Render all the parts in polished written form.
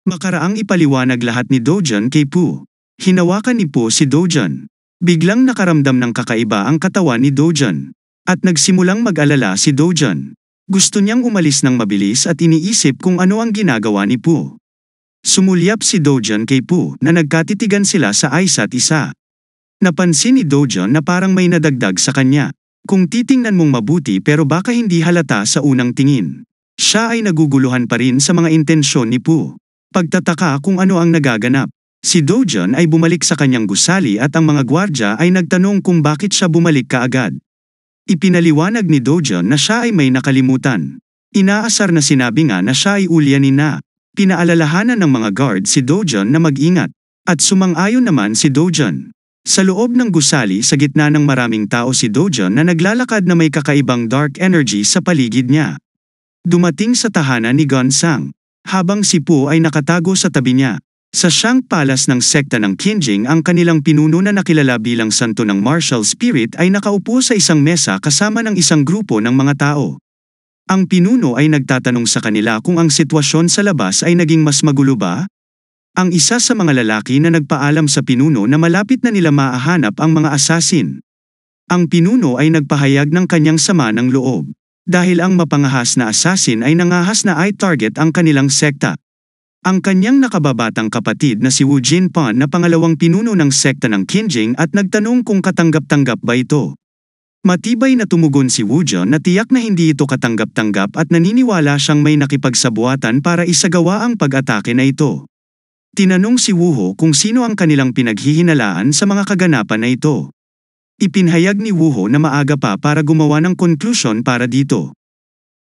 Makaraang ipaliwanag lahat ni Dojan kay Pooh. Hinawakan ni Pooh si Dojan. Biglang nakaramdam ng kakaiba ang katawan ni Dojan. At nagsimulang mag-alala si Dojan. Gusto niyang umalis ng mabilis at iniisip kung ano ang ginagawa ni Pooh. Sumulyap si Dojan kay Pooh na nagkatitigan sila sa isa't isa. Napansin ni Dojan na parang may nadagdag sa kanya. Kung titingnan mong mabuti pero baka hindi halata sa unang tingin. Siya ay naguguluhan pa rin sa mga intensyon ni Pooh. Pagtataka kung ano ang nagaganap. Si Dojan ay bumalik sa kanyang gusali at ang mga gwardya ay nagtanong kung bakit siya bumalik kaagad. Ipinaliwanag ni Dojan na siya ay may nakalimutan. Inaasar na sinabi nga na siya ay ulyanin na. Pinaalalahanan ng mga guard si Dojan na mag-ingat. At sumang-ayon naman si Dojan. Sa loob ng gusali sa gitna ng maraming tao si Dojan na naglalakad na may kakaibang dark energy sa paligid niya. Dumating sa tahanan ni Gonsang. Habang si Pooh ay nakatago sa tabi niya. Sa Shang Palace ng sekta ng Qinjing ang kanilang pinuno na nakilala bilang santo ng martial spirit ay nakaupo sa isang mesa kasama ng isang grupo ng mga tao. Ang pinuno ay nagtatanong sa kanila kung ang sitwasyon sa labas ay naging mas magulo ba? Ang isa sa mga lalaki na nagpaalam sa pinuno na malapit na nila maahanap ang mga asasin. Ang pinuno ay nagpahayag ng kanyang sama ng loob. Dahil ang mapangahas na assassin ay nangahas na i-target ang kanilang sekta. Ang kanyang nakababatang kapatid na si Wu Jinpan na pangalawang pinuno ng sekta ng Qinjing at nagtanong kung katanggap-tanggap ba ito. Matibay na tumugon si Wu Jun na tiyak na hindi ito katanggap-tanggap at naniniwala siyang may nakipagsabuatan para isagawa ang pag-atake na ito. Tinanong si Wu Ho kung sino ang kanilang pinaghihinalaan sa mga kaganapan na ito. Ipinahayag ni Wu Ho na maaga pa para gumawa ng konklusyon para dito.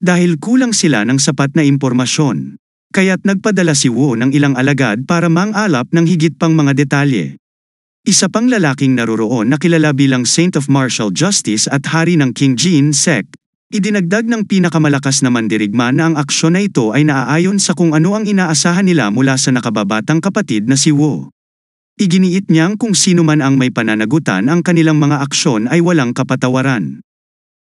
Dahil kulang sila ng sapat na impormasyon. Kaya't nagpadala si Wu ng ilang alagad para mang-alap ng higit pang mga detalye. Isa pang lalaking naroroon na kilala bilang Saint of Martial Justice at hari ng King Jin sect, idinagdag ng pinakamalakas na mandirigma na ang aksyon na ito ay naaayon sa kung ano ang inaasahan nila mula sa nakababatang kapatid na si Wu. Iginiit niyang kung sino man ang may pananagutan ang kanilang mga aksyon ay walang kapatawaran.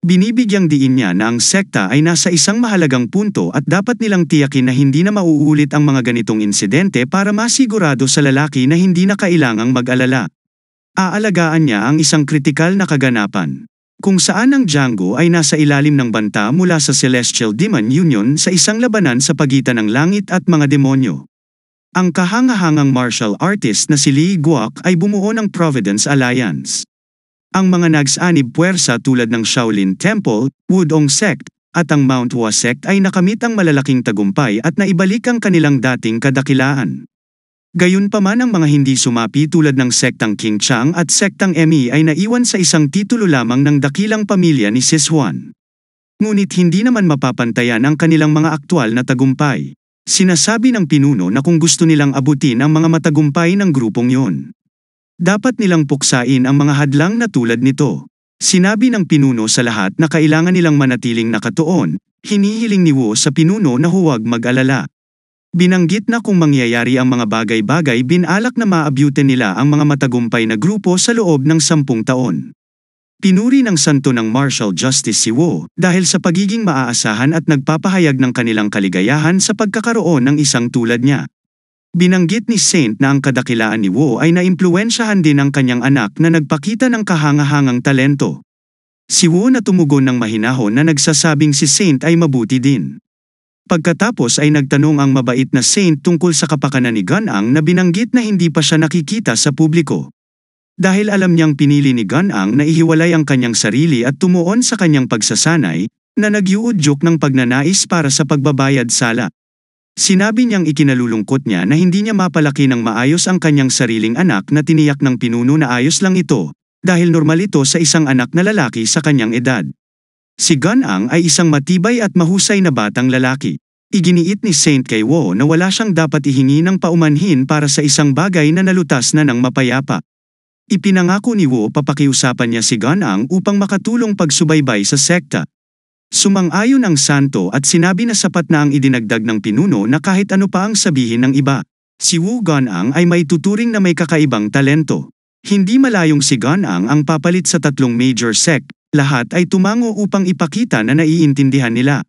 Binibigyang diin niya na ang sekta ay nasa isang mahalagang punto at dapat nilang tiyakin na hindi na mauulit ang mga ganitong insidente para masigurado sa lalaki na hindi na kailangang mag-alala. Aalagaan niya ang isang kritikal na kaganapan. Kung saan ang Django ay nasa ilalim ng banta mula sa Celestial Demon Union sa isang labanan sa pagitan ng langit at mga demonyo. Ang kahangahangang martial artist na si Li Guok ay bumuo ng Providence Alliance. Ang mga nagsanib puwersa tulad ng Shaolin Temple, Wudong Sect, at ang Mount Hua Sect ay nakamit ang malalaking tagumpay at naibalik ang kanilang dating kadakilaan. Gayunpaman ang mga hindi sumapi tulad ng sektang King Chang at sektang Mi ay naiwan sa isang titulo lamang ng dakilang pamilya ni Sichuan. Ngunit hindi naman mapapantayan ang kanilang mga aktwal na tagumpay. Sinasabi ng pinuno na kung gusto nilang abutin ang mga matagumpay ng grupong yon, dapat nilang puksain ang mga hadlang na tulad nito. Sinabi ng pinuno sa lahat na kailangan nilang manatiling nakatuon, hinihiling ni Wu sa pinuno na huwag mag-alala. Binanggit na kung mangyayari ang mga bagay-bagay binalak na maabyutin nila ang mga matagumpay na grupo sa loob ng 10 taon. Pinuri ng santo ng martial justice si Wu dahil sa pagiging maaasahan at nagpapahayag ng kanilang kaligayahan sa pagkakaroon ng isang tulad niya. Binanggit ni Saint na ang kadakilaan ni Wu ay naimpluwensyahan din ng kanyang anak na nagpakita ng kahangahangang talento. Si Wu na tumugon ng mahinahon na nagsasabing si Saint ay mabuti din. Pagkatapos ay nagtanong ang mabait na Saint tungkol sa kapakanan ni Ganang na binanggit na hindi pa siya nakikita sa publiko. Dahil alam niyang pinili ni Ganang na ihiwalay ang kanyang sarili at tumuon sa kanyang pagsasanay, na nagyuudyok ng pagnanais para sa pagbabayad sala. Sinabi niyang ikinalulungkot niya na hindi niya mapalaki ng maayos ang kanyang sariling anak na tiniyak ng pinuno na ayos lang ito, dahil normal ito sa isang anak na lalaki sa kanyang edad. Si Ganang ay isang matibay at mahusay na batang lalaki. Iginiit ni Saint kay Wu na wala siyang dapat ihingi ng paumanhin para sa isang bagay na nalutas na ng mapayapa. Ipinangako ni Wu papakiusapan niya si Ganang upang makatulong pagsubaybay sa sekta. Sumang-ayon ang santo at sinabi na sapat na ang idinagdag ng pinuno na kahit ano pa ang sabihin ng iba. Si Wu Ganang ay may tuturing na may kakaibang talento. Hindi malayong si Ganang ang papalit sa 3 major sect, lahat ay tumango upang ipakita na naiintindihan nila.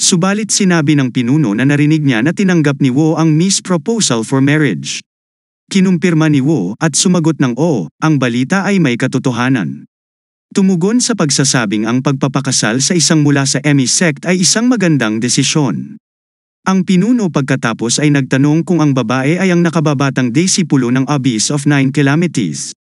Subalit sinabi ng pinuno na narinig niya na tinanggap ni Wu ang Mi's proposal for marriage. Kinumpirma ni Wu at sumagot ng oo, ang balita ay may katotohanan. Tumugon sa pagsasabing ang pagpapakasal sa isang mula sa Emi sect ay isang magandang desisyon. Ang pinuno pagkatapos ay nagtanong kung ang babae ay ang nakababatang disipulo ng Abyss of 9 Calamities.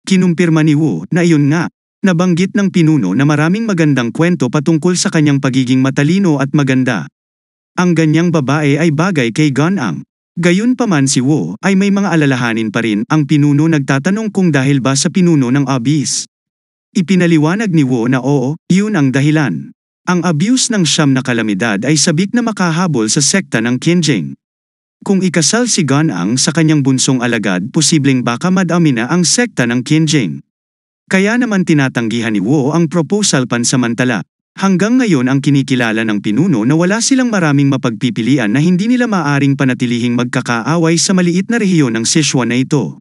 Kinumpirma ni Wu na iyon nga. Nabanggit ng pinuno na maraming magandang kwento patungkol sa kanyang pagiging matalino at maganda. Ang ganyang babae ay bagay kay Gan-ang. Gayunpaman si Wu ay may mga alalahanin pa rin. Ang pinuno nagtatanong kung dahil ba sa pinuno ng Abyss. Ipinaliwanag ni Wu na oo, yun ang dahilan. Ang abuse ng 9 na kalamidad ay sabik na makahabol sa sekta ng Qinjing. Kung ikasal si Gan-ang sa kanyang bunsong alagad, posibleng baka madami na ang sekta ng Qinjing. Kaya naman tinatanggihan ni Wu ang proposal pansamantala. Hanggang ngayon ang kinikilala ng pinuno na wala silang maraming mapagpipilian na hindi nila maaring panatilihing magkakaaway sa maliit na rehiyon ng Sichuan na ito.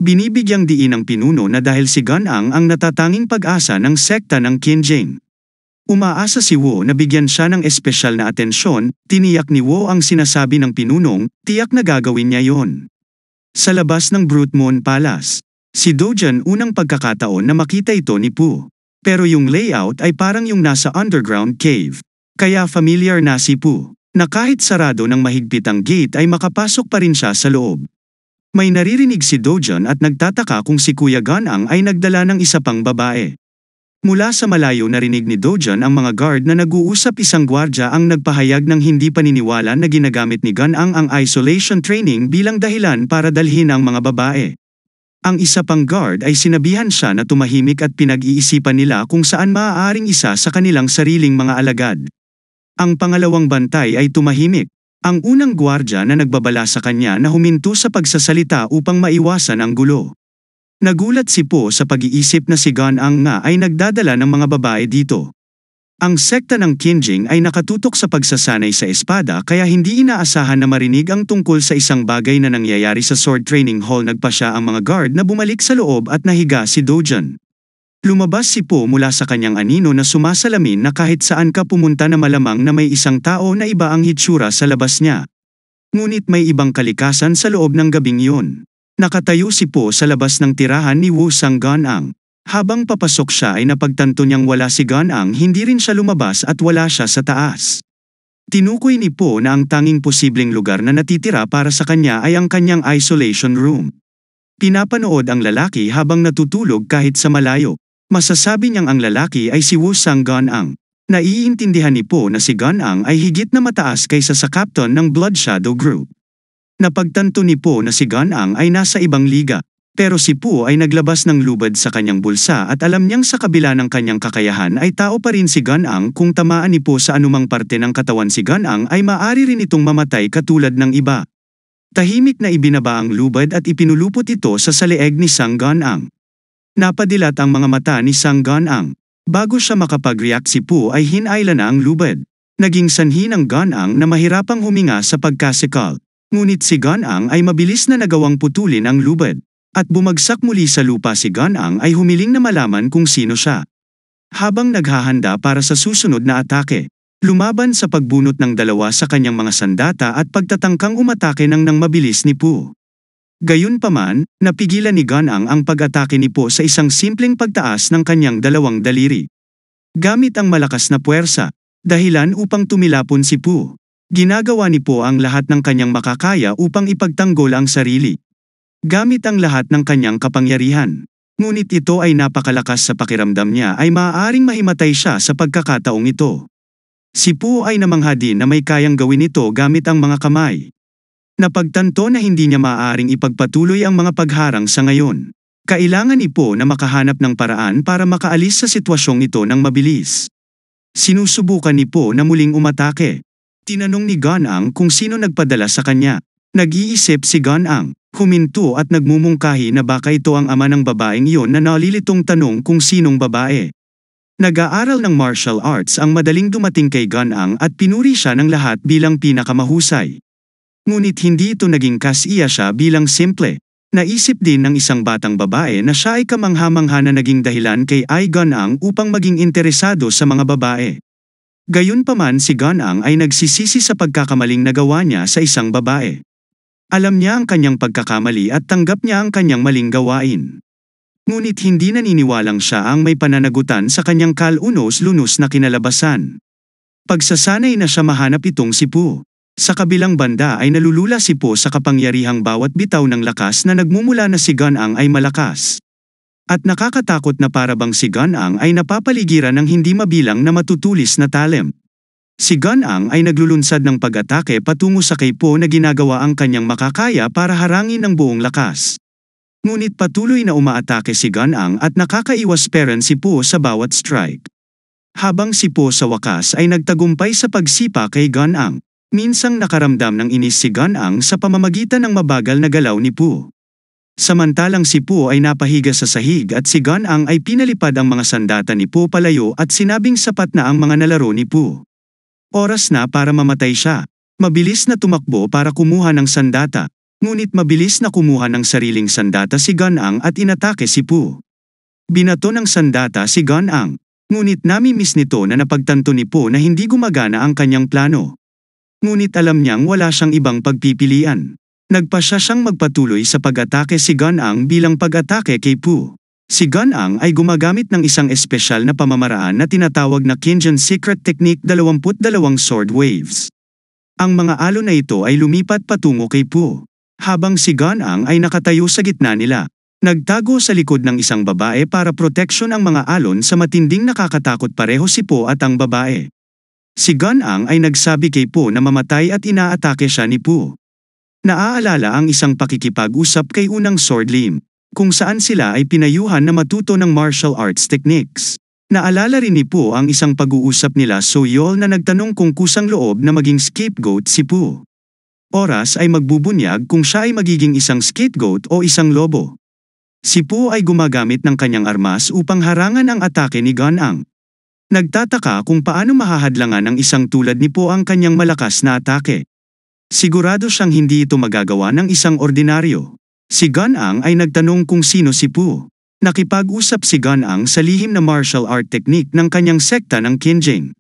Binibigyang diin ng pinuno na dahil si Gan-ang ang natatanging pag-asa ng sekta ng Qinjing. Umaasa si Wu na bigyan siya ng espesyal na atensyon, tiniyak ni Wu ang sinasabi ng pinunong, tiyak na gagawin niya yon. Sa labas ng Brute Moon Palace, si Dojan unang pagkakataon na makita ito ni Pu. Pero yung layout ay parang yung nasa underground cave. Kaya familiar na si Pu, na kahit sarado ng mahigpit ang gate ay makapasok pa rin siya sa loob. May naririnig si Dojan at nagtataka kung si Kuya Gan-ang ay nagdala ng isa pang babae. Mula sa malayo narinig ni Dojan ang mga guard na nag-uusap. Isang gwardya ang nagpahayag ng hindi paniniwala na ginagamit ni Gan-ang ang isolation training bilang dahilan para dalhin ang mga babae. Ang isa pang guard ay sinabihan siya na tumahimik at pinag-iisipan nila kung saan maaaring isa sa kanilang sariling mga alagad. Ang pangalawang bantay ay tumahimik. Ang unang gwardya na nagbabala sa kanya na huminto sa pagsasalita upang maiwasan ang gulo. Nagulat si Po sa pag-iisip na si Gan-ang nga ay nagdadala ng mga babae dito. Ang sekta ng Qinjing ay nakatutok sa pagsasanay sa espada kaya hindi inaasahan na marinig ang tungkol sa isang bagay na nangyayari sa sword training hall. Nagpasya ang mga guard na bumalik sa loob at nahiga si Dojan. Lumabas si Po mula sa kanyang anino na sumasalamin na kahit saan ka pumunta na malamang na may isang tao na iba ang hitsura sa labas niya. Ngunit may ibang kalikasan sa loob ng gabing iyon. Nakatayo si Po sa labas ng tirahan ni Wu Sang Gan-ang. Habang papasok siya ay napagtanto niyang wala si Gan-ang, hindi rin siya lumabas at wala siya sa taas. Tinukoy ni Po na ang tanging posibleng lugar na natitira para sa kanya ay ang kanyang isolation room. Pinapanood ang lalaki habang natutulog kahit sa malayo. Masasabi niyang ang lalaki ay si Wu Sang Gan-ang. Naiintindihan ni Po na si Gan-ang ay higit na mataas kaysa sa captain ng Blood Shadow Group. Napagtanto ni Po na si Gan-ang ay nasa ibang liga. Pero si Pu ay naglabas ng lubad sa kanyang bulsa at alam niyang sa kabila ng kanyang kakayahan ay tao pa rin si Gan-ang. Kung tamaan ni Po sa anumang parte ng katawan si Gan-ang ay maaari rin itong mamatay katulad ng iba. Tahimik na ibinaba ang lubad at ipinulupot ito sa saleeg ni Sang Gan-ang. Napadilat ang mga mata ni Sang Gan-ang. Bago siya makapag-react si Pu ay hinayla na ang lubad. Naging sanhi ng Gan-ang na mahirapang huminga sa pagkasikal. Ngunit si Gan-ang ay mabilis na nagawang putulin ang lubad. At bumagsak muli sa lupa. Si Gan-ang ay humiling na malaman kung sino siya. Habang naghahanda para sa susunod na atake, lumaban sa pagbunot ng dalawa sa kanyang mga sandata at pagtatangkang umatake nang mabilis ni Pu. Gayunpaman, napigilan ni Gan-ang ang pag-atake ni Po sa isang simpleng pagtaas ng kanyang dalawang daliri. Gamit ang malakas na puwersa, dahilan upang tumilapon si Pu. Ginagawa ni Po ang lahat ng kanyang makakaya upang ipagtanggol ang sarili. Gamit ang lahat ng kanyang kapangyarihan. Ngunit ito ay napakalakas sa pakiramdam niya ay maaaring mahimatay siya sa pagkakataong ito. Si Pu ay namangha din na may kayang gawin ito gamit ang mga kamay. Napagtanto na hindi niya maaaring ipagpatuloy ang mga pagharang sa ngayon. Kailangan ni Po na makahanap ng paraan para makaalis sa sitwasyong ito ng mabilis. Sinusubukan ni Po na muling umatake. Tinanong ni Gan-ang kung sino nagpadala sa kanya. Nag-iisip si Gan-ang. Huminto at nagmumungkahi na baka ito ang ama ng babaeng iyon na nalilitong tanong kung sinong babae. Nag-aaral ng martial arts ang madaling dumating kay Gan-ang at pinuri siya ng lahat bilang pinakamahusay. Ngunit hindi ito naging kasiya siya bilang simple. Naisip din ng isang batang babae na siya ay kamangha-mangha na naging dahilan kay Gan-ang upang maging interesado sa mga babae. Gayunpaman si Ganang ay nagsisisi sa pagkakamaling nagawa niya sa isang babae. Alam niya ang kanyang pagkakamali at tanggap niya ang kanyang maling gawain. Ngunit hindi naniniwalang siya ang may pananagutan sa kanyang kalunos-lunos na kinalabasan. Pagsasanay na siya mahanap itong si Po. Sa kabilang banda ay nalulula si Po sa kapangyarihang bawat bitaw ng lakas na nagmumula na si Ganang ay malakas. At nakakatakot na parabang si Ganang ay napapaligiran ng hindi mabilang na matutulis na talent. Si Ganang ay naglulunsad ng pag-atake patungo sa kay Po na ginagawa ang kanyang makakaya para harangin ang buong lakas. Ngunit patuloy na umaatake si Ganang at nakakaiwas peren si Po sa bawat strike. Habang si Po sa wakas ay nagtagumpay sa pagsipa kay Ganang, minsang nakaramdam ng inis si Ganang sa pamamagitan ng mabagal na galaw ni Po. Samantalang si Po ay napahiga sa sahig at si Ganang ay pinalipad ang mga sandata ni Po palayo at sinabing sapat na ang mga nalaro ni Po. Oras na para mamatay siya. Mabilis na tumakbo para kumuha ng sandata, ngunit mabilis na kumuha ng sariling sandata si Ganang at inatake si Po. Binato ng sandata si Ganang, ngunit namimiss nito na napagtanto ni Po na hindi gumagana ang kanyang plano. Ngunit alam niyang wala siyang ibang pagpipilian. Nagpasya siyang magpatuloy sa pag-atake si Ganang bilang pag-atake kay Po. Si Ganang ay gumagamit ng isang espesyal na pamamaraan na tinatawag na Kinjin Secret Technique 22 Sword Waves. Ang mga alon na ito ay lumipat patungo kay Po. Habang si Ganang ay nakatayo sa gitna nila, nagtago sa likod ng isang babae para proteksyon ang mga alon sa matinding nakakatakot pareho si Po at ang babae. Si Ganang ay nagsabi kay Po na mamatay at inaatake siya ni Po. Naaalala ang isang pakikipag-usap kay unang Sword Lim, kung saan sila ay pinayuhan na matuto ng martial arts techniques. Naalala rin ni Po ang isang pag-uusap nila Soyol na nagtanong kung kusang loob na maging scapegoat si Po. Oras ay magbubunyag kung siya ay magiging isang scapegoat o isang lobo. Si Po ay gumagamit ng kanyang armas upang harangan ang atake ni Ganang. Nagtataka kung paano mahahadlangan ng isang tulad ni Po ang kanyang malakas na atake. Sigurado siyang hindi ito magagawa ng isang ordinaryo. Si Ganang ay nagtanong kung sino si Po. Nakipag-usap si Ganang sa lihim na martial art technique ng kanyang sekta ng Kinjin.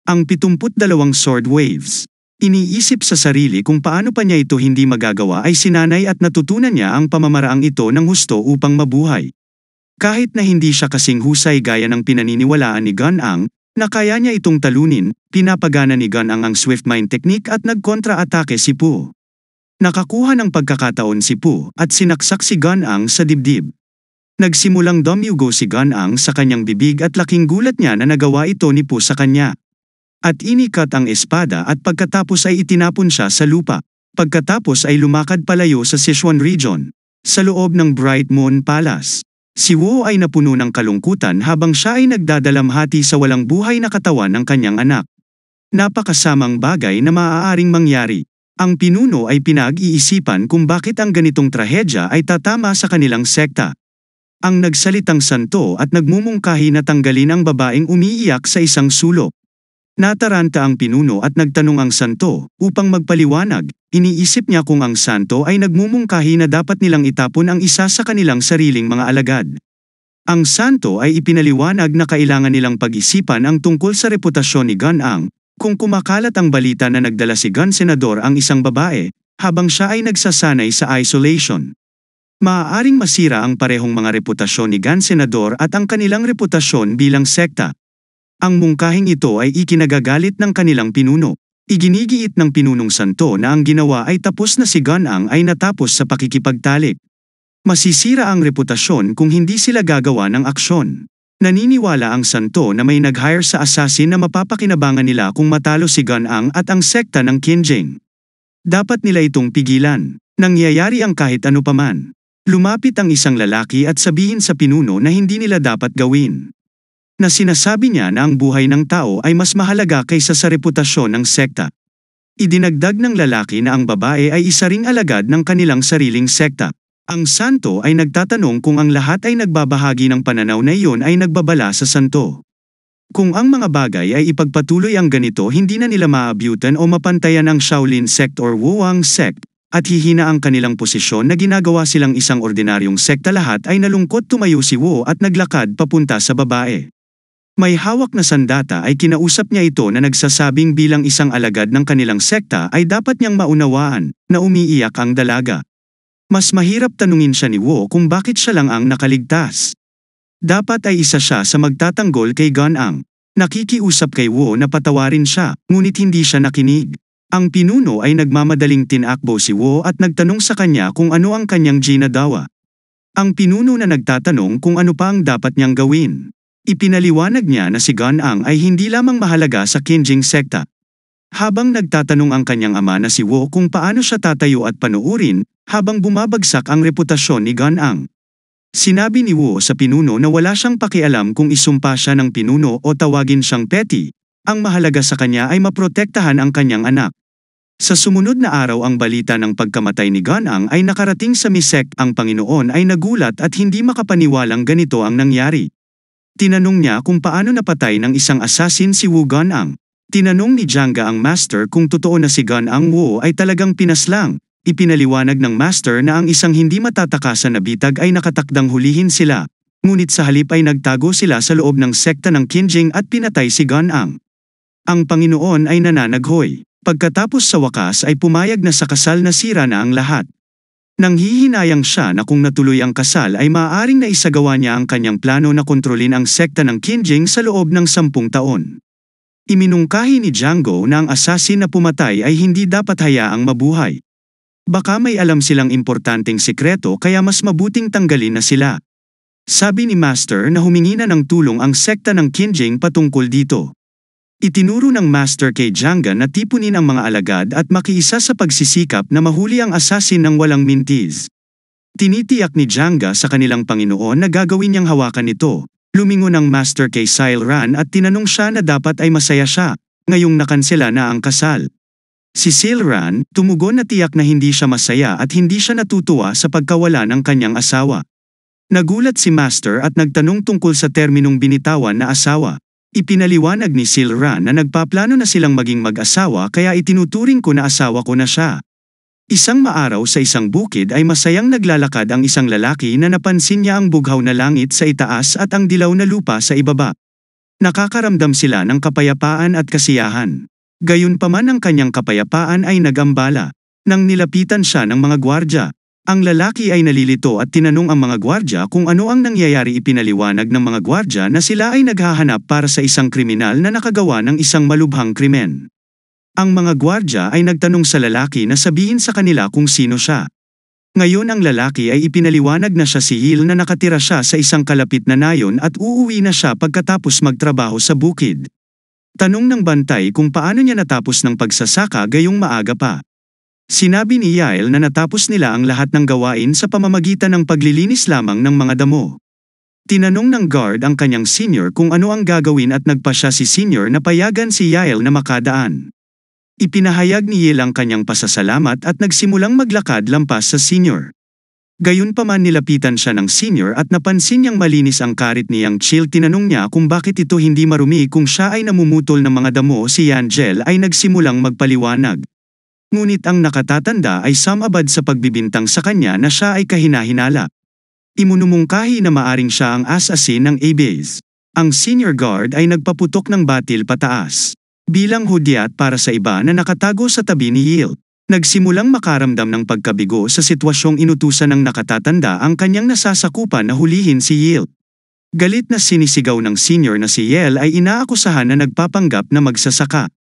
Ang 72 sword waves. Iniisip sa sarili kung paano pa niya ito hindi magagawa ay sinanay at natutunan niya ang pamamaraang ito ng husto upang mabuhay. Kahit na hindi siya kasing husay gaya ng pinaniniwalaan ni Ganang, na kaya niya itong talunin, pinapagana ni Ganang ang swift mind technique at nagkontra-atake si Po. Nakakuha ng pagkakataon si Po at sinaksak si Ganang sa dibdib. Nagsimulang dumyugo si Ganang sa kanyang bibig at laking gulat niya na nagawa ito ni Po sa kanya. At inikat ang espada at pagkatapos ay itinapon siya sa lupa. Pagkatapos ay lumakad palayo sa Sichuan region, sa loob ng Bright Moon Palace. Si Wo ay napuno ng kalungkutan habang siya ay nagdadalamhati sa walang buhay na katawan ng kanyang anak. Napakasamang bagay na maaaring mangyari. Ang pinuno ay pinag-iisipan kung bakit ang ganitong trahedya ay tatama sa kanilang sekta. Ang nagsalitang santo at nagmumungkahi na tanggalin ang babaeng umiiyak sa isang sulok. Nataranta ang pinuno at nagtanong ang santo upang magpaliwanag. Iniisip niya kung ang santo ay nagmumungkahi na dapat nilang itapon ang isa sa kanilang sariling mga alagad. Ang santo ay ipinaliwanag na kailangan nilang pag-isipan ang tungkol sa reputasyon ni Ganang, kung kumakalat ang balita na nagdala si Gan Senador ang isang babae, habang siya ay nagsasanay sa isolation. Maaaring masira ang parehong mga reputasyon ni Gan Senador at ang kanilang reputasyon bilang sekta. Ang mungkahing ito ay ikinagagalit ng kanilang pinuno. Iginigiit ng pinunong santo na ang ginawa ay tapos na si Ganang ay natapos sa pakikipagtalik. Masisira ang reputasyon kung hindi sila gagawa ng aksyon. Naniniwala ang santo na may nag-hire sa assassin na mapapakinabangan nila kung matalo si Ganang at ang sekta ng Kinjin. Dapat nila itong pigilan. Nangyayari ang kahit ano paman. Lumapit ang isang lalaki at sabihin sa pinuno na hindi nila dapat gawin. Na sinasabi niya na ang buhay ng tao ay mas mahalaga kaysa sa reputasyon ng sekta. Idinagdag ng lalaki na ang babae ay isa ring alagad ng kanilang sariling sekta. Ang santo ay nagtatanong kung ang lahat ay nagbabahagi ng pananaw na iyon ay nagbabala sa santo. Kung ang mga bagay ay ipagpatuloy ang ganito, hindi na nila maabyutan o mapantayan ang Shaolin sect or Wuwang sect, at hihina ang kanilang posisyon na ginagawa silang isang ordinaryong sekta. Lahat ay nalungkot. Tumayo si Wo at naglakad papunta sa babae. May hawak na sandata ay kinausap niya ito na nagsasabing bilang isang alagad ng kanilang sekta ay dapat niyang maunawaan na umiiyak ang dalaga. Mas mahirap tanungin siya ni Wu kung bakit siya lang ang nakaligtas. Dapat ay isa siya sa magtatanggol kay Ganang. Nakikiusap kay Wu na patawarin siya, ngunit hindi siya nakinig. Ang pinuno ay nagmamadaling tinakbo si Wu at nagtanong sa kanya kung ano ang kanyang ginagawa. Ang pinuno na nagtatanong kung ano pa ang dapat niyang gawin. Ipinaliwanag niya na si Ganang ay hindi lamang mahalaga sa Qinjing sekta. Habang nagtatanong ang kanyang ama na si Wu kung paano siya tatayo at panuurin, habang bumabagsak ang reputasyon ni Ganang. Sinabi ni Wu sa pinuno na wala siyang pakialam kung isumpa siya ng pinuno o tawagin siyang petty. Ang mahalaga sa kanya ay maprotektahan ang kanyang anak. Sa sumunod na araw ang balita ng pagkamatay ni Ganang ay nakarating sa Misek. Ang Panginoon ay nagulat at hindi makapaniwalang ganito ang nangyari. Tinanong niya kung paano napatay ng isang assassin si Wu Ganang. Tinanong ni Janga ang master kung totoo na si Ganang Wu ay talagang pinaslang. Ipinaliwanag ng master na ang isang hindi matatakasan na bitag ay nakatakdang hulihin sila. Ngunit sa halip ay nagtago sila sa loob ng sekta ng Qinjing at pinatay si Ganang. Ang Panginoon ay nananaghoy. Pagkatapos sa wakas ay pumayag na sa kasal na sira na ang lahat. Nanghihinayang siya na kung natuloy ang kasal ay maaaring naisagawa niya ang kanyang plano na kontrolin ang sekta ng Qinjing sa loob ng 10 taon. Iminungkahi ni Django na ang assassin na pumatay ay hindi dapat hayaang mabuhay. Baka may alam silang importanteng sikreto kaya mas mabuting tanggalin na sila. Sabi ni Master na humingi na ng tulong ang sekta ng Qinjing patungkol dito. Itinuro ng Master kay Janga na tipunin ang mga alagad at makiisa sa pagsisikap na mahuli ang assassin ng walang mintis. Tinitiyak ni Janga sa kanilang Panginoon na gagawin niyang hawakan ito. Lumingon ang Master kay Silran at tinanong siya na dapat ay masaya siya, ngayong nakansela na ang kasal. Si Silran, tumugon na tiyak na hindi siya masaya at hindi siya natutuwa sa pagkawala ng kanyang asawa. Nagulat si Master at nagtanong tungkol sa terminong binitawan na asawa. Ipinaliwanag ni Silran na nagpaplano na silang maging mag-asawa kaya itinuturing ko na asawa ko na siya. Isang maaraw sa isang bukid ay masayang naglalakad ang isang lalaki na napansin niya ang bughaw na langit sa itaas at ang dilaw na lupa sa ibaba. Nakakaramdam sila ng kapayapaan at kasiyahan. Gayunpaman ang kanyang kapayapaan ay nagambala. Nang nilapitan siya ng mga gwardya, ang lalaki ay nalilito at tinanong ang mga gwardya kung ano ang nangyayari. Ipinaliwanag ng mga gwardya na sila ay naghahanap para sa isang kriminal na nakagawa ng isang malubhang krimen. Ang mga gwardya ay nagtanong sa lalaki na sabihin sa kanila kung sino siya. Ngayon ang lalaki ay ipinaliwanag na siya si Hil na nakatira siya sa isang kalapit na nayon at uuwi na siya pagkatapos magtrabaho sa bukid. Tanong ng bantay kung paano niya natapos ng pagsasaka gayong maaga pa. Sinabi ni Yael na natapos nila ang lahat ng gawain sa pamamagitan ng paglilinis lamang ng mga damo. Tinanong ng guard ang kanyang senior kung ano ang gagawin at nagpasya si senior na payagan si Yael na makadaan. Ipinahayag ni Yael ang kanyang pasasalamat at nagsimulang maglakad lampas sa senior. Gayunpaman nilapitan siya ng senior at napansin niyang malinis ang karit ni Yang Chil. Tinanong niya kung bakit ito hindi marumi kung siya ay namumutol ng mga damo. Si Yangel ay nagsimulang magpaliwanag. Ngunit ang nakatatanda ay sumabad sa pagbibintang sa kanya na siya ay kahina-hinala. Imunumungkahi na maaring siya ang assassin ng Abes. Ang senior guard ay nagpaputok ng batil pataas. Bilang hudyat para sa iba na nakatago sa tabi ni Yil. Nagsimulang makaramdam ng pagkabigo sa sitwasyong inutusan ng nakatatanda ang kanyang nasasakupan na hulihin si Yil. Galit na sinisigaw ng senior na si Yel ay inaakusahan na nagpapanggap na magsasaka.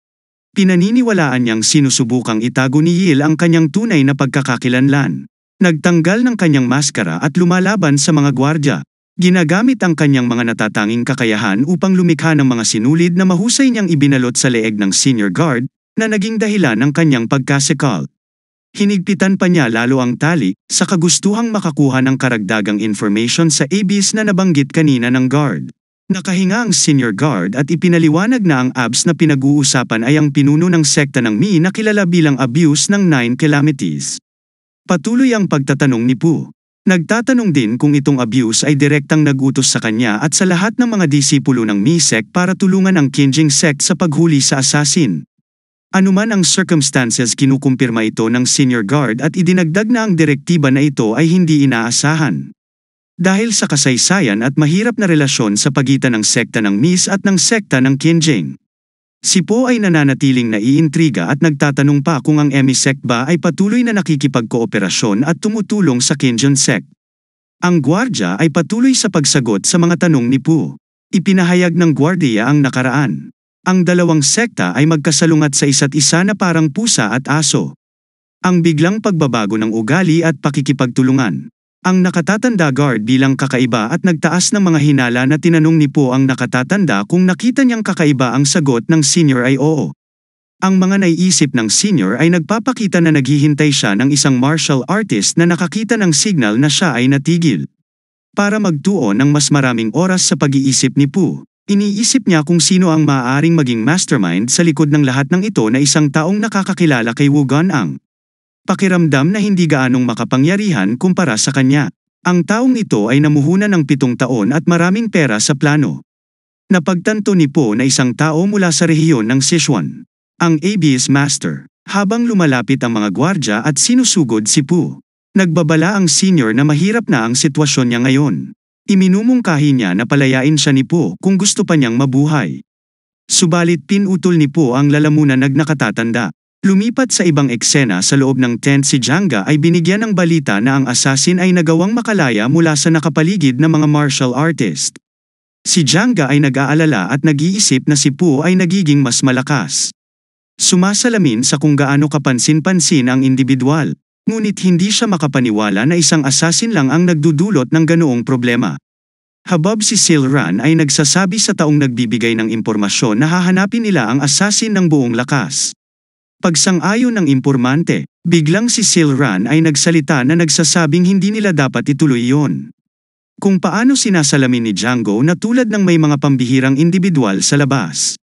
Pinaniniwalaan niyang sinusubukang itago ni Yil ang kanyang tunay na pagkakakilanlan. Nagtanggal ng kanyang maskara at lumalaban sa mga gwardya. Ginagamit ang kanyang mga natatanging kakayahan upang lumikha ng mga sinulid na mahusay niyang ibinalot sa leeg ng senior guard, na naging dahilan ng kanyang pagkasikal. Hinigpitan pa niya lalo ang tali, sa kagustuhang makakuha ng karagdagang information sa ABs na nabanggit kanina ng guard. Nakahinga ang senior guard at ipinaliwanag na ang abs na pinag-uusapan ay ang pinuno ng sekta ng Mi na kilala bilang Abuse ng 9 Calamities. Patuloy ang pagtatanong ni Pu. Nagtatanong din kung itong Abuse ay direktang nagutos sa kanya at sa lahat ng mga disipulo ng Mi sect para tulungan ang Qinjing sect sa paghuli sa assassin. Anuman ang circumstances, kinukumpirma ito ng senior guard at idinagdag na ang direktiba na ito ay hindi inaasahan. Dahil sa kasaysayan at mahirap na relasyon sa pagitan ng sekta ng Mist at ng sekta ng Qinjing. Si Po ay nananatiling naiintriga at nagtatanong pa kung ang Emi sect ba ay patuloy na nakikipagkooperasyon at tumutulong sa Qinjun sect. Ang gwardya ay patuloy sa pagsagot sa mga tanong ni Po. Ipinahayag ng gwardiya ang nakaraan. Ang dalawang sekta ay magkasalungat sa isa't isa na parang pusa at aso. Ang biglang pagbabago ng ugali at pakikipagtulungan. Ang nakatatanda guard bilang kakaiba at nagtaas ng mga hinala na tinanong ni Po ang nakatatanda kung nakita niyang kakaiba ang sagot ng senior ay oo. Ang mga naiisip ng senior ay nagpapakita na naghihintay siya ng isang martial artist na nakakita ng signal na siya ay natigil. Para magtuon ng mas maraming oras sa pag-iisip ni Po, iniisip niya kung sino ang maaaring maging mastermind sa likod ng lahat ng ito na isang taong nakakakilala kay Wu Guan'ang. Pakiramdam na hindi gaanong makapangyarihan kumpara sa kanya. Ang taong ito ay namuhunan ng 7 taon at maraming pera sa plano. Napagtanto ni Po na isang tao mula sa rehiyon ng Sichuan. Ang ABS Master. Habang lumalapit ang mga gwardya at sinusugod si Po. Nagbabala ang senior na mahirap na ang sitwasyon niya ngayon. Iminumungkahi niya na palayain siya ni Po kung gusto pa niyang mabuhay. Subalit pinutol ni Po ang lalamunan ng nakatatanda. Lumipat sa ibang eksena sa loob ng tent si Janga ay binigyan ng balita na ang assassin ay nagawang makalaya mula sa nakapaligid na mga martial artist. Si Janga ay nag-aalala at nag-iisip na si Po ay nagiging mas malakas. Sumasalamin sa kung gaano kapansin-pansin ang individual, ngunit hindi siya makapaniwala na isang assassin lang ang nagdudulot ng ganoong problema. Habab si Silran ay nagsasabi sa taong nagbibigay ng impormasyon na hahanapin nila ang assassin ng buong lakas. Pagsang-ayon ng impormante, biglang si Silran ay nagsalita na nagsasabing hindi nila dapat ituloy yon. Kung paano sinasalamin ni Django na tulad ng may mga pambihirang individual sa labas.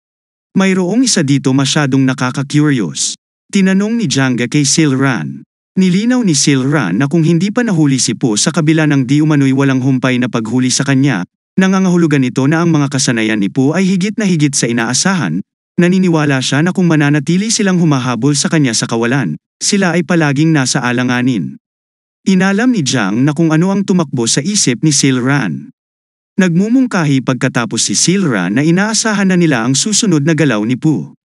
Mayroong isa dito masyadong nakaka-curious. Tinanong ni Janga kay Silran. Nilinaw ni Silran na kung hindi pa nahuli si Po sa kabila ng di umano'y walang humpay na paghuli sa kanya, nangangahulugan ito na ang mga kasanayan ni Po ay higit na higit sa inaasahan. Naniniwala siya na kung mananatili silang humahabol sa kanya sa kawalan, sila ay palaging nasa alanganin. Inalam ni Jiang na kung ano ang tumakbo sa isip ni Silran. Nagmumungkahi pagkatapos si Silran na inaasahan na nila ang susunod na galaw ni Po.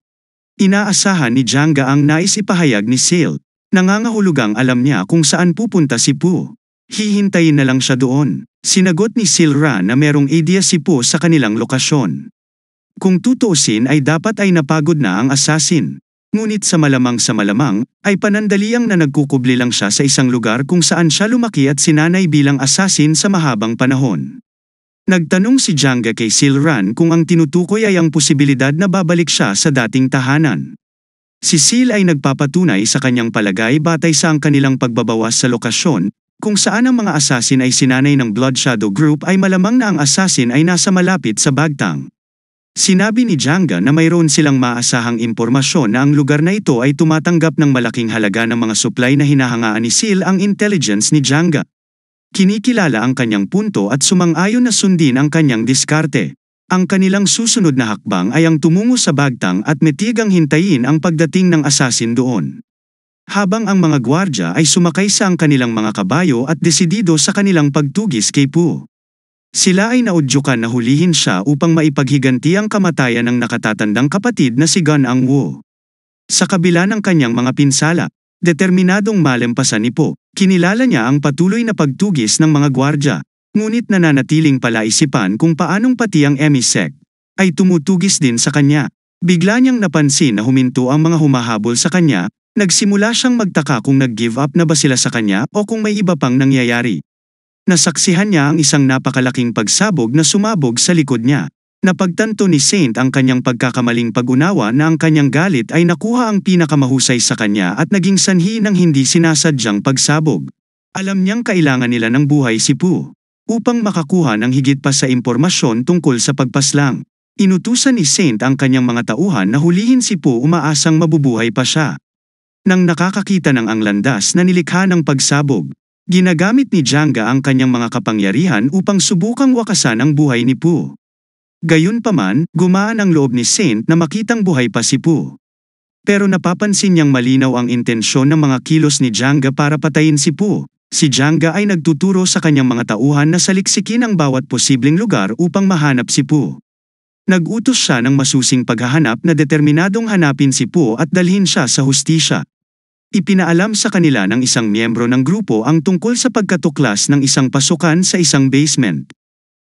Inaasahan ni Janga ang nais ipahayag ni Sil. Nangangahulugang alam niya kung saan pupunta si Po. Hihintayin na lang siya doon. Sinagot ni Silran na merong idea si Po sa kanilang lokasyon. Kung tutuusin ay dapat ay napagod na ang assassin. Ngunit sa malamang ay panandaliang na nagkukubli lang siya sa isang lugar kung saan siya lumaki at sinanay bilang assassin sa mahabang panahon. Nagtanong si Janga kay Silran kung ang tinutukoy ay ang posibilidad na babalik siya sa dating tahanan. Si Sil ay nagpapatunay sa kanyang palagay batay sa ang kanilang pagbabawas sa lokasyon, kung saan ang mga assassin ay sinanay ng Blood Shadow Group ay malamang na ang assassin ay nasa malapit sa Bagtang. Sinabi ni Janga na mayroon silang maasahang impormasyon na ang lugar na ito ay tumatanggap ng malaking halaga ng mga supply na hinahangaan ni Sil ang intelligence ni Janga. Kinikilala ang kanyang punto at sumang-ayon na sundin ang kanyang diskarte. Ang kanilang susunod na hakbang ay ang tumungo sa Bagtang at metigang hintayin ang pagdating ng assassin doon. Habang ang mga gwardya ay sumakay sa ang kanilang mga kabayo at desidido sa kanilang pagtugis kay Po. Sila ay naudyukan na hulihin siya upang maipaghiganti ang kamatayan ng nakatatandang kapatid na si Guan'ang Wu. Sa kabila ng kanyang mga pinsala, determinadong malampasan ni Po, kinilala niya ang patuloy na pagtugis ng mga gwardya, ngunit nananatiling palaisipan kung paanong pati ang Emi sect ay tumutugis din sa kanya. Bigla niyang napansin na huminto ang mga humahabol sa kanya, nagsimula siyang magtaka kung nag-give up na ba sila sa kanya o kung may iba pang nangyayari. Nasaksihan niya ang isang napakalaking pagsabog na sumabog sa likod niya. Napagtanto ni Saint ang kanyang pagkakamaling pag-unawa na ang kanyang galit ay nakuha ang pinakamahusay sa kanya at naging sanhi ng hindi sinasadyang pagsabog. Alam niyang kailangan nila ng buhay si Po. Upang makakuha ng higit pa sa impormasyon tungkol sa pagpaslang, inutusan ni Saint ang kanyang mga tauhan na hulihin si Po umaasang mabubuhay pa siya. Nang nakakakita ng ang landas na nilikha ng pagsabog, ginagamit ni Janga ang kanyang mga kapangyarihan upang subukang wakasan ang buhay ni Po. Gayunpaman, gumaan ang loob ni Saint na makitang buhay pa si Po. Pero napapansin niyang malinaw ang intensyon ng mga kilos ni Janga para patayin si Po, Si Janga ay nagtuturo sa kanyang mga tauhan na saliksikin ang bawat posibleng lugar upang mahanap si Pooh. Nag-utos siya ng masusing paghahanap na determinadong hanapin si Pooh at dalhin siya sa hustisya. Ipinaalam sa kanila ng isang miyembro ng grupo ang tungkol sa pagkatuklas ng isang pasukan sa isang basement.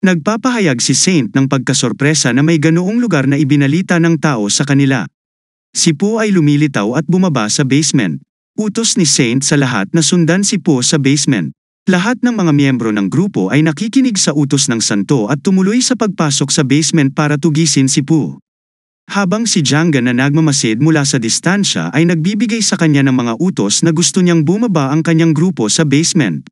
Nagpapahayag si Saint ng pagkasorpresa na may ganoong lugar na ibinalita ng tao sa kanila. Si Pooh ay lumilitaw at bumaba sa basement. Utos ni Saint sa lahat na sundan si Pooh sa basement. Lahat ng mga miyembro ng grupo ay nakikinig sa utos ng santo at tumuloy sa pagpasok sa basement para tugisin si Pooh. Habang si Janga na nagmamasid mula sa distansya ay nagbibigay sa kanya ng mga utos na gusto niyang bumaba ang kanyang grupo sa basement.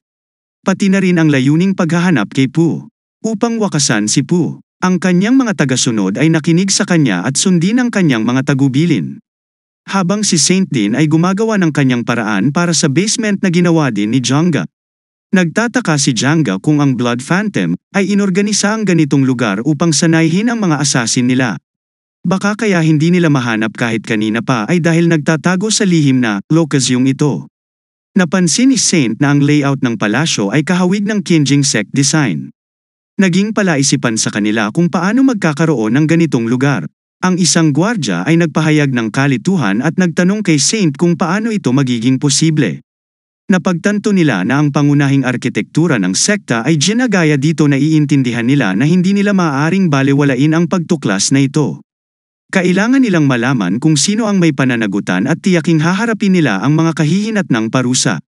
Pati na rin ang layuning paghahanap kay Pooh. Upang wakasan si Pooh, ang kanyang mga tagasunod ay nakinig sa kanya at sundin ang kanyang mga tagubilin. Habang si Saint din ay gumagawa ng kanyang paraan para sa basement na ginawa din ni Janga. Nagtataka si Janga kung ang Blood Phantom ay inorganisa ang ganitong lugar upang sanayhin ang mga asasin nila. Baka kaya hindi nila mahanap kahit kanina pa ay dahil nagtatago sa lihim na lokasyong ito. Napansin ni Saint na ang layout ng palasyo ay kahawig ng Qinjing sect design. Naging palaisipan sa kanila kung paano magkakaroon ng ganitong lugar. Ang isang gwardya ay nagpahayag ng kalituhan at nagtanong kay Saint kung paano ito magiging posible. Napagtanto nila na ang pangunahing arkitektura ng sekta ay ginagaya dito na iintindihan nila na hindi nila maaaring balewalain ang pagtuklas na ito. Kailangan nilang malaman kung sino ang may pananagutan at tiyaking haharapin nila ang mga kahihinatnang parusa.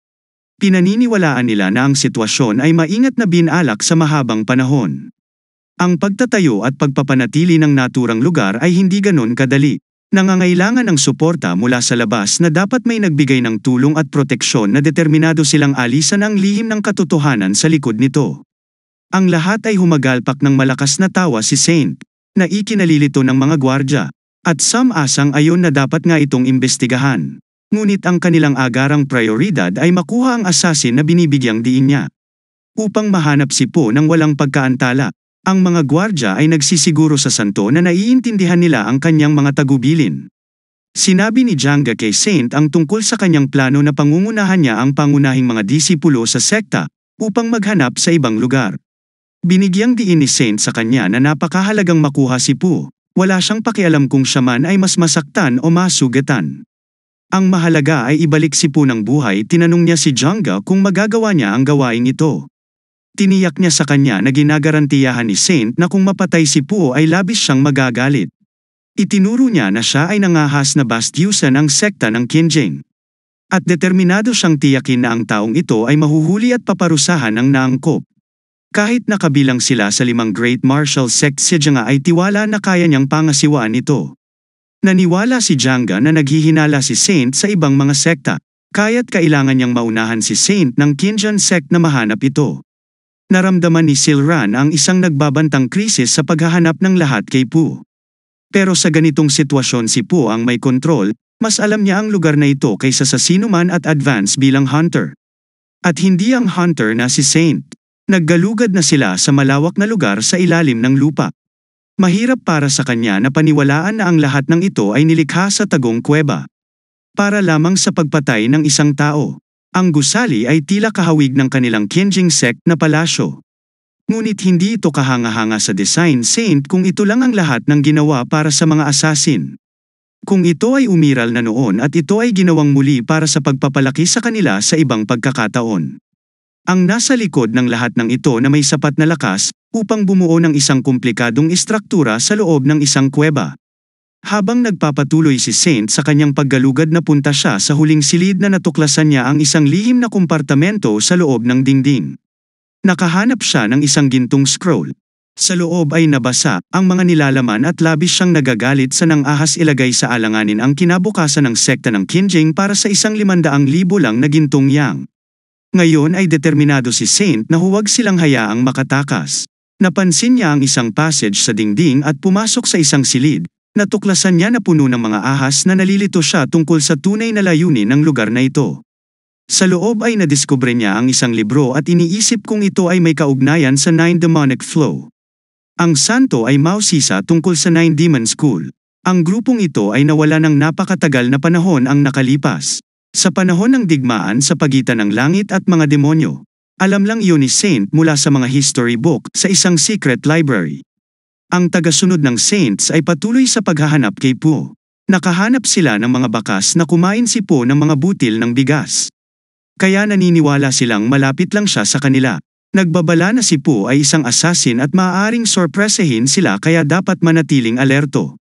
Pinaniniwalaan nila na ang sitwasyon ay maingat na binalak sa mahabang panahon. Ang pagtatayo at pagpapanatili ng naturang lugar ay hindi ganon kadali. Nangangailangan ng suporta mula sa labas na dapat may nagbigay ng tulong at proteksyon na determinado silang alisan ang lihim ng katotohanan sa likod nito. Ang lahat ay humagalpak ng malakas na tawa si Saint, na ikinalilito ng mga gwardya, at asang ayon na dapat nga itong imbestigahan. Ngunit ang kanilang agarang prioridad ay makuha ang asasin na binibigyang diin niya. Upang mahanap si Pooh nang walang pagkaantala, ang mga gwardya ay nagsisiguro sa santo na naiintindihan nila ang kanyang mga tagubilin. Sinabi ni Janga kay Saint ang tungkol sa kanyang plano na pangungunahan niya ang pangunahing mga disipulo sa sekta upang maghanap sa ibang lugar. Binigyang diin ni Saint sa kanya na napakahalagang makuha si Pooh. Wala siyang pakialam kung siya man ay mas masaktan o masugatan. Ang mahalaga ay ibalik si Pooh ng buhay. Tinanong niya si Janga kung magagawa niya ang gawaing ito. Tiniyak niya sa kanya na ginagarantiyahan ni Saint na kung mapatay si Pooh ay labis siyang magagalit. Itinuro niya na siya ay nangahas na bastyusan ang sekta ng Qinjing. At determinado siyang tiyakin na ang taong ito ay mahuhuli at paparusahan ng naangkop. Kahit nakabilang sila sa 5 Great Martial Sect, si Janga ay tiwala na kaya niyang pangasiwaan ito. Naniwala si Janga na naghihinala si Saint sa ibang mga sekta, kaya't kailangan niyang maunahan si Saint ng Qinjing sect na mahanap ito. Naramdaman ni Silran ang isang nagbabantang krisis sa paghahanap ng lahat kay Pooh. Pero sa ganitong sitwasyon si Pooh ang may kontrol, mas alam niya ang lugar na ito kaysa sa sinuman at advance bilang hunter. At hindi ang hunter na si Saint. Naggalugad na sila sa malawak na lugar sa ilalim ng lupa. Mahirap para sa kanya na paniwalaan na ang lahat ng ito ay nilikha sa tagong kuweba. Para lamang sa pagpatay ng isang tao. Ang gusali ay tila kahawig ng kanilang Qinjing sect na palasyo. Ngunit hindi ito kahanga-hanga sa design Saint kung ito lang ang lahat ng ginawa para sa mga assassin. Kung ito ay umiral na noon at ito ay ginawang muli para sa pagpapalaki sa kanila sa ibang pagkakataon. Ang nasa likod ng lahat ng ito na may sapat na lakas upang bumuo ng isang komplikadong istruktura sa loob ng isang kuweba. Habang nagpapatuloy si Saint sa kanyang paggalugad napunta siya sa huling silid na natuklasan niya ang isang lihim na kompartamento sa loob ng dingding. Nakahanap siya ng isang gintong scroll. Sa loob ay nabasa ang mga nilalaman at labis siyang nagagalit sa nang ahas ilagay sa alanganin ang kinabukasan ng sekta ng Qinjing para sa 500,000 lang na gintong yang. Ngayon ay determinado si Saint na huwag silang hayaang makatakas. Napansin niya ang isang passage sa dingding at pumasok sa isang silid. Natuklasan niya na puno ng mga ahas na nalilito siya tungkol sa tunay na layunin ng lugar na ito. Sa loob ay nadiskubre niya ang isang libro at iniisip kung ito ay may kaugnayan sa 9 Demonic Flow. Ang santo ay mausisa tungkol sa 9 Demon School. Ang grupong ito ay nawala ng napakatagal na panahon ang nakalipas. Sa panahon ng digmaan sa pagitan ng langit at mga demonyo, alam lang iyon ni Saint mula sa mga history book sa isang secret library. Ang tagasunod ng Saints ay patuloy sa paghahanap kay Po. Nakahanap sila ng mga bakas na kumain si Po ng mga butil ng bigas. Kaya naniniwala silang malapit lang siya sa kanila. Nagbabala na si Po ay isang assassin at maaaring sorpresahin sila kaya dapat manatiling alerto.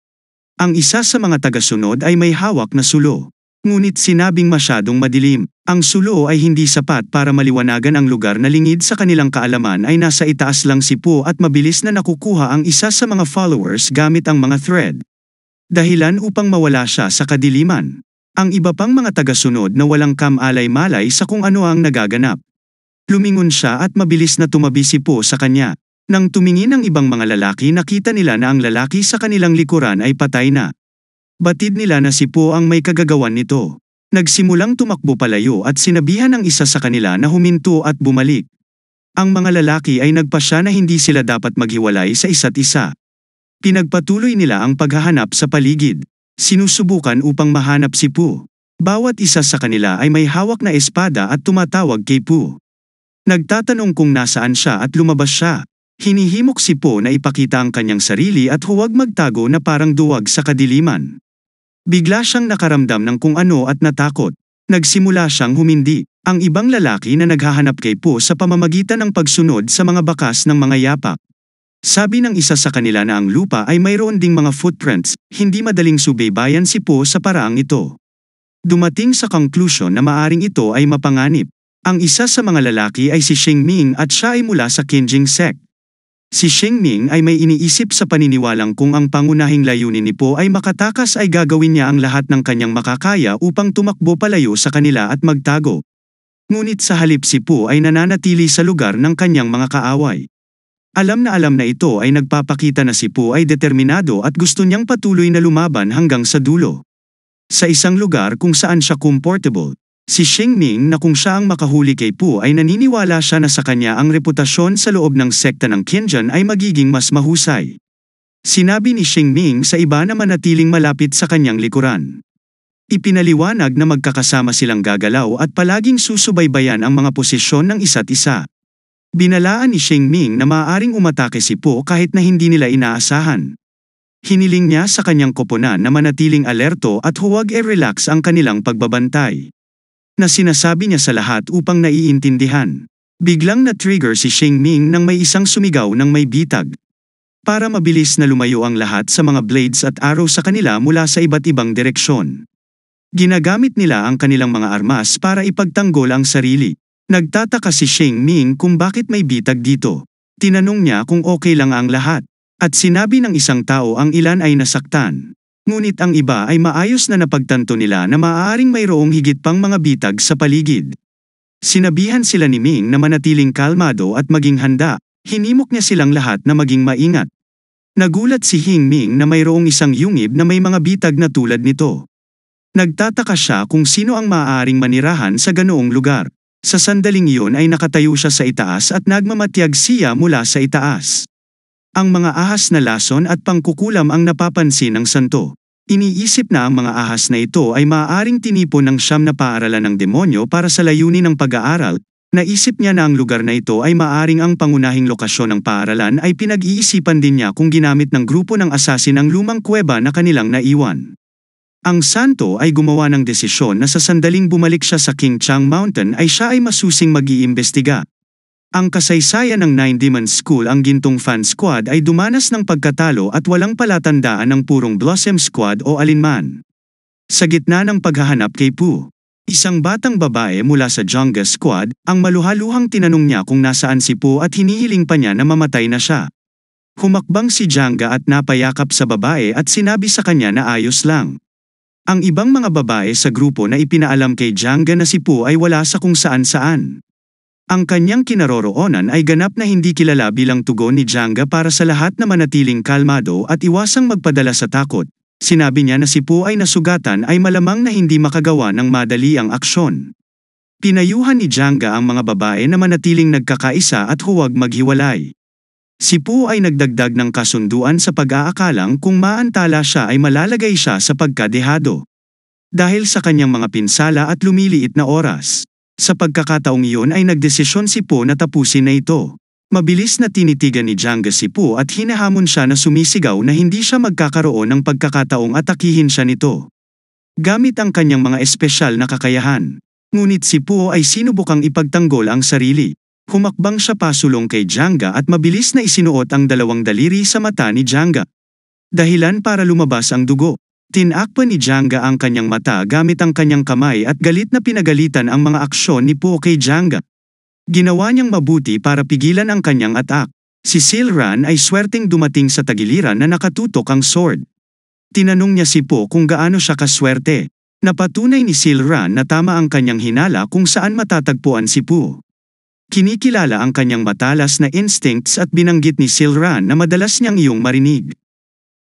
Ang isa sa mga tagasunod ay may hawak na sulo. Ngunit sinabing masyadong madilim. Ang sulo ay hindi sapat para maliwanagan ang lugar na lingid sa kanilang kaalaman ay nasa itaas lang si Po at mabilis na nakukuha ang isa sa mga followers gamit ang mga thread. Dahilan upang mawala siya sa kadiliman. Ang iba pang mga tagasunod na walang kamalay-malay sa kung ano ang nagaganap. Lumingon siya at mabilis na tumabi si Po sa kanya. Nang tumingin ang ibang mga lalaki nakita nila na ang lalaki sa kanilang likuran ay patay na. Batid nila na si Po ang may kagagawan nito. Nagsimulang tumakbo palayo at sinabihan ng isa sa kanila na huminto at bumalik. Ang mga lalaki ay nagpasya na hindi sila dapat maghiwalay sa isa't isa. Pinagpatuloy nila ang paghahanap sa paligid. Sinusubukan upang mahanap si Po. Bawat isa sa kanila ay may hawak na espada at tumatawag kay Po. Nagtatanong kung nasaan siya at lumabas siya. Hinihimok si Po na ipakita ang kanyang sarili at huwag magtago na parang duwag sa kadiliman. Bigla siyang nakaramdam ng kung ano at natakot. Nagsimula siyang humindi. Ang ibang lalaki na naghahanap kay Po sa pamamagitan ng pagsunod sa mga bakas ng mga yapak. Sabi ng isa sa kanila na ang lupa ay mayroon ding mga footprints, hindi madaling subaybayan si Po sa paraang ito. Dumating sa conclusion na maaring ito ay mapanganib. Ang isa sa mga lalaki ay si Xing Ming at siya ay mula sa Qinjing sect. Si Xing Ming ay may iniisip sa paniniwalang kung ang pangunahing layunin ni Po ay makatakas ay gagawin niya ang lahat ng kanyang makakaya upang tumakbo palayo sa kanila at magtago. Ngunit sa halip si Po ay nananatili sa lugar ng kanyang mga kaaway. Alam na ito ay nagpapakita na si Po ay determinado at gusto niyang patuloy na lumaban hanggang sa dulo. Sa isang lugar kung saan siya comfortable, si Xing Ming na kung siya ang makahuli kay Po ay naniniwala siya na sa kanya ang reputasyon sa loob ng sekta ng Qinjan ay magiging mas mahusay. Sinabi ni Xing Ming sa iba na manatiling malapit sa kanyang likuran. Ipinaliwanag na magkakasama silang gagalaw at palaging susubaybayan ang mga posisyon ng isa't isa. Binalaan ni Xing Ming na maaaring umatake si Po kahit na hindi nila inaasahan. Hiniling niya sa kanyang koponan na manatiling alerto at huwag i-relax ang kanilang pagbabantay. Na sinasabi niya sa lahat upang naiintindihan. Biglang na-trigger si Xing Ming nang may isang sumigaw ng may bitag. Para mabilis na lumayo ang lahat sa mga blades at arrow sa kanila mula sa iba't ibang direksyon. Ginagamit nila ang kanilang mga armas para ipagtanggol ang sarili. Nagtataka si Xing Ming kung bakit may bitag dito. Tinanong niya kung okay lang ang lahat. At sinabi ng isang tao ang ilan ay nasaktan. Ngunit ang iba ay maayos na napagtanto nila na maaaring mayroong higit pang mga bitag sa paligid. Sinabihan sila ni Ming na manatiling kalmado at maging handa. Hinimok niya silang lahat na maging maingat. Nagulat si Xing Ming na mayroong isang yungib na may mga bitag na tulad nito. Nagtataka siya kung sino ang maaaring manirahan sa ganoong lugar. Sa sandaling iyon ay nakatayo siya sa itaas at nagmamatyag siya mula sa itaas. Ang mga ahas na lason at pangkukulam ang napapansin ng santo. Iniisip na ang mga ahas na ito ay maaaring tinipon ng siyam na paaralan ng demonyo para sa layunin ng pag-aaral. Naisip niya na ang lugar na ito ay maaaring ang pangunahing lokasyon ng paaralan ay pinag-iisipan din niya kung ginamit ng grupo ng asasin ang lumang kuweba na kanilang naiwan. Ang santo ay gumawa ng desisyon na sa sandaling bumalik siya sa Qingchang Mountain ay siya ay masusing mag-iimbestiga. Ang kasaysayan ng Nine Demons School ang Gintong Fan Squad ay dumanas ng pagkatalo at walang palatandaan ng purong Blossom Squad o alinman. Sa gitna ng paghahanap kay Po, isang batang babae mula sa Zhangga Squad, ang maluhaluhang tinanong niya kung nasaan si Po at hinihiling pa niya na mamatay na siya. Humakbang si Zhangga at napayakap sa babae at sinabi sa kanya na ayos lang. Ang ibang mga babae sa grupo na ipinaalam kay Zhangga na si Po ay wala sa kung saan-saan. Ang kanyang kinaroroonan ay ganap na hindi kilala bilang tugon ni Zhangga para sa lahat na manatiling kalmado at iwasang magpadala sa takot. Sinabi niya na si Po ay nasugatan ay malamang na hindi makagawa ng madali ang aksyon. Pinayuhan ni Zhangga ang mga babae na manatiling nagkakaisa at huwag maghiwalay. Si Po ay nagdagdag ng kasunduan sa pag-aakalang kung maantala siya ay malalagay siya sa pagkadehado. Dahil sa kanyang mga pinsala at lumiliit na oras. Sa pagkakataong iyon ay nagdesisyon si Po na tapusin na ito. Mabilis na tinitigan ni Janga si Po at hinahamon siya na sumisigaw na hindi siya magkakaroon ng pagkakataong atakihin siya nito. Gamit ang kanyang mga espesyal na kakayahan. Ngunit si Po ay sinubukang ipagtanggol ang sarili. Humakbang siya pasulong kay Janga at mabilis na isinuot ang dalawang daliri sa mata ni Janga. Dahilan para lumabas ang dugo. Tinakpa ni Janga ang kanyang mata gamit ang kanyang kamay at galit na pinagalitan ang mga aksyon ni Po kay Janga. Ginawa niyang mabuti para pigilan ang kanyang attack. Si Silran ay swerteng dumating sa tagiliran na nakatutok ang sword. Tinanong niya si Po kung gaano siya kaswerte. Napatunay ni Silran na tama ang kanyang hinala kung saan matatagpuan si Po. Kinikilala ang kanyang matalas na instincts at binanggit ni Silran na madalas niyang iyong marinig.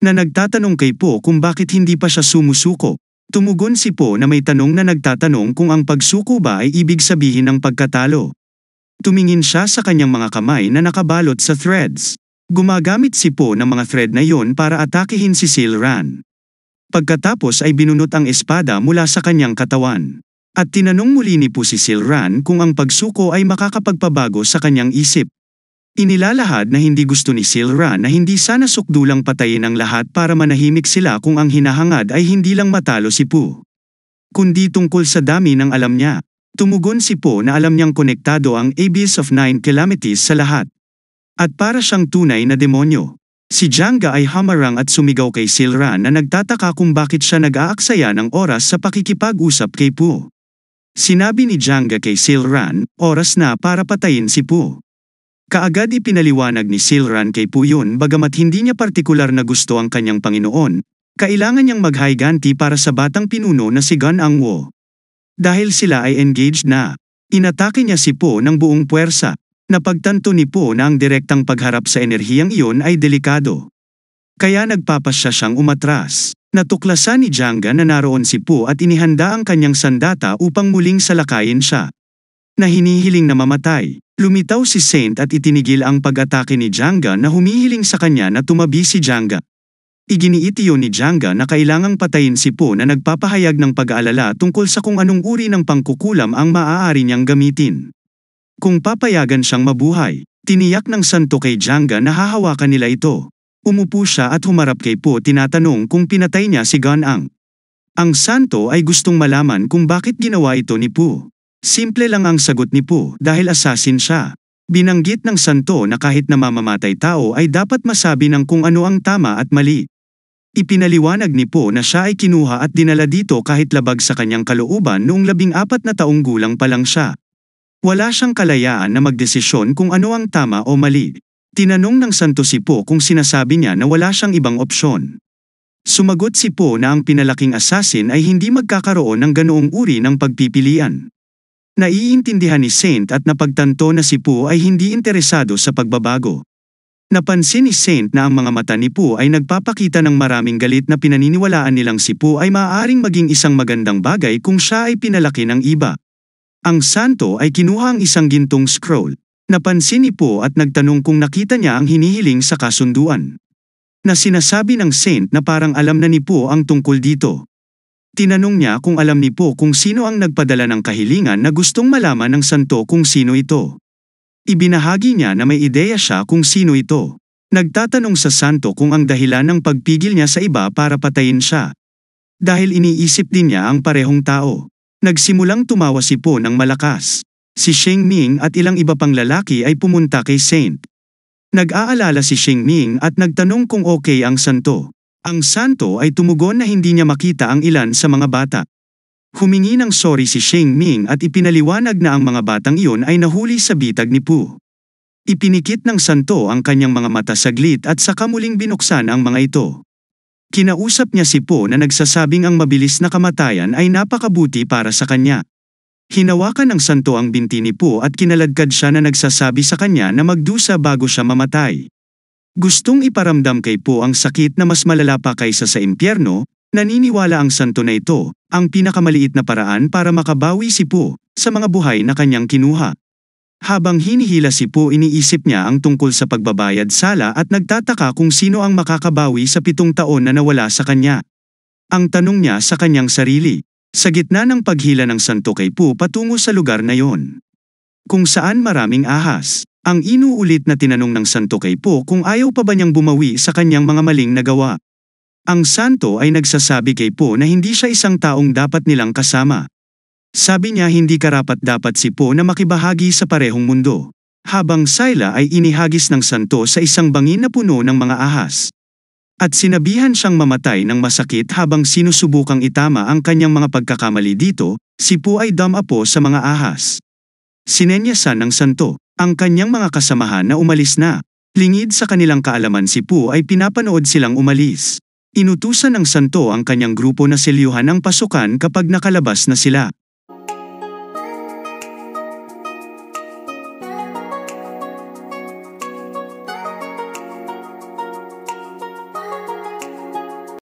Na nagtatanong kay Po kung bakit hindi pa siya sumusuko. Tumugon si Po na may tanong na nagtatanong kung ang pagsuko ba ay ibig sabihin ng pagkatalo. Tumingin siya sa kanyang mga kamay na nakabalot sa threads. Gumagamit si Po ng mga thread na yon para atakihin si Silran. Pagkatapos ay binunot ang espada mula sa kanyang katawan. At tinanong muli ni Po si Silran kung ang pagsuko ay makakapagpabago sa kanyang isip. Inilalahad na hindi gusto ni Silran na hindi sana sukdulang patayin ang lahat para manahimik sila kung ang hinahangad ay hindi lang matalo si Po. Kundi tungkol sa dami ng alam niya. Tumugon si Po na alam niyang konektado ang abyss of 9 calamities sa lahat. At para siyang tunay na demonyo. Si Janga ay hamarang at sumigaw kay Silran na nagtataka kung bakit siya nag-aaksaya ng oras sa pakikipag-usap kay Po. Sinabi ni Janga kay Silran, oras na para patayin si Po. Kaagad ipinaliwanag ni Silran kay Po yun bagamat hindi niya partikular na gusto ang kanyang Panginoon, kailangan niyang maghiganti para sa batang pinuno na si Gan Angwo. Dahil sila ay engaged na, inatake niya si Po ng buong puwersa. Napagtanto ni Po na ang direktang pagharap sa enerhiyang iyon ay delikado. Kaya nagpapasya siyang umatras. Natuklasan ni Janga na naroon si Po at inihanda ang kanyang sandata upang muling salakayin siya. Na hinihiling na mamatay, lumitaw si Saint at itinigil ang pag-atake ni Janga na humihiling sa kanya na tumabi si Janga. Iginiit iyon ni Janga na kailangang patayin si Po na nagpapahayag ng pag-aalala tungkol sa kung anong uri ng pangkukulam ang maaari niyang gamitin. Kung papayagan siyang mabuhay, tiniyak ng santo kay Janga na hahawakan nila ito. Umupo siya at humarap kay Po tinatanong kung pinatay niya si Gan Ang. Ang santo ay gustong malaman kung bakit ginawa ito ni Po. Simple lang ang sagot ni Po dahil assassin siya. Binanggit ng santo na kahit namamamatay tao ay dapat masabi ng kung ano ang tama at mali. Ipinaliwanag ni Po na siya ay kinuha at dinala dito kahit labag sa kanyang kalooban noong 14 na taong gulang pa lang siya. Wala siyang kalayaan na magdesisyon kung ano ang tama o mali. Tinanong ng santo si Po kung sinasabi niya na wala siyang ibang opsyon. Sumagot si Po na ang pinalaking assassin ay hindi magkakaroon ng ganoong uri ng pagpipilian. Naiintindihan ni Saint at napagtanto na si Po ay hindi interesado sa pagbabago. Napansin ni Saint na ang mga mata ni Po ay nagpapakita ng maraming galit na pinaniniwalaan nilang si Po ay maaaring maging isang magandang bagay kung siya ay pinalaki ng iba. Ang santo ay kinuha ang isang gintong scroll. Napansin ni Po at nagtanong kung nakita niya ang hinihiling sa kasunduan. Na sinasabi ng Saint na parang alam na ni Po ang tungkol dito. Tinanong niya kung alam ni Po kung sino ang nagpadala ng kahilingan na gustong malaman ng santo kung sino ito. Ibinahagi niya na may ideya siya kung sino ito. Nagtatanong sa santo kung ang dahilan ng pagpigil niya sa iba para patayin siya. Dahil iniisip din niya ang parehong tao. Nagsimulang tumawa si Po ng malakas. Si Shengming at ilang iba pang lalaki ay pumunta kay Saint. Nag-aalala si Shengming at nagtanong kung okay ang santo. Ang santo ay tumugon na hindi niya makita ang ilan sa mga bata. Humingi ng sorry si Shengming at ipinaliwanag na ang mga batang iyon ay nahuli sa bitag ni Po. Ipinikit ng santo ang kanyang mga mata saglit at saka muling binuksan ang mga ito. Kinausap niya si Po na nagsasabing ang mabilis na kamatayan ay napakabuti para sa kanya. Hinawakan ng santo ang binti ni Po at kinaladkad siya na nagsasabi sa kanya na magdusa bago siya mamatay. Gustong iparamdam kay Po ang sakit na mas malala pa kaysa sa impyerno, naniniwala ang santo na ito, ang pinakamaliit na paraan para makabawi si Po sa mga buhay na kanyang kinuha. Habang hinihila si Po iniisip niya ang tungkol sa pagbabayad sala at nagtataka kung sino ang makakabawi sa 7 taon na nawala sa kanya. Ang tanong niya sa kanyang sarili, Sa gitna ng paghila ng santo kay Po patungo sa lugar na yon, kung saan maraming ahas, ang inuulit na tinanong ng santo kay Po kung ayaw pa ba niyang bumawi sa kanyang mga maling nagawa. Ang santo ay nagsasabi kay Po na hindi siya isang taong dapat nilang kasama. Sabi niya hindi karapat-dapat si Po na makibahagi sa parehong mundo. Habang Sila ay inihagis ng santo sa isang bangin na puno ng mga ahas. At sinabihan siyang mamatay ng masakit habang sinusubukang itama ang kanyang mga pagkakamali dito, si Po ay dumapo sa mga ahas. Sinenyasan ng santo ang kanyang mga kasamahan na umalis na. Lingid sa kanilang kaalaman si Po ay pinapanood silang umalis. Inutusan ng santo ang kanyang grupo na selyuhan ang pasukan kapag nakalabas na sila.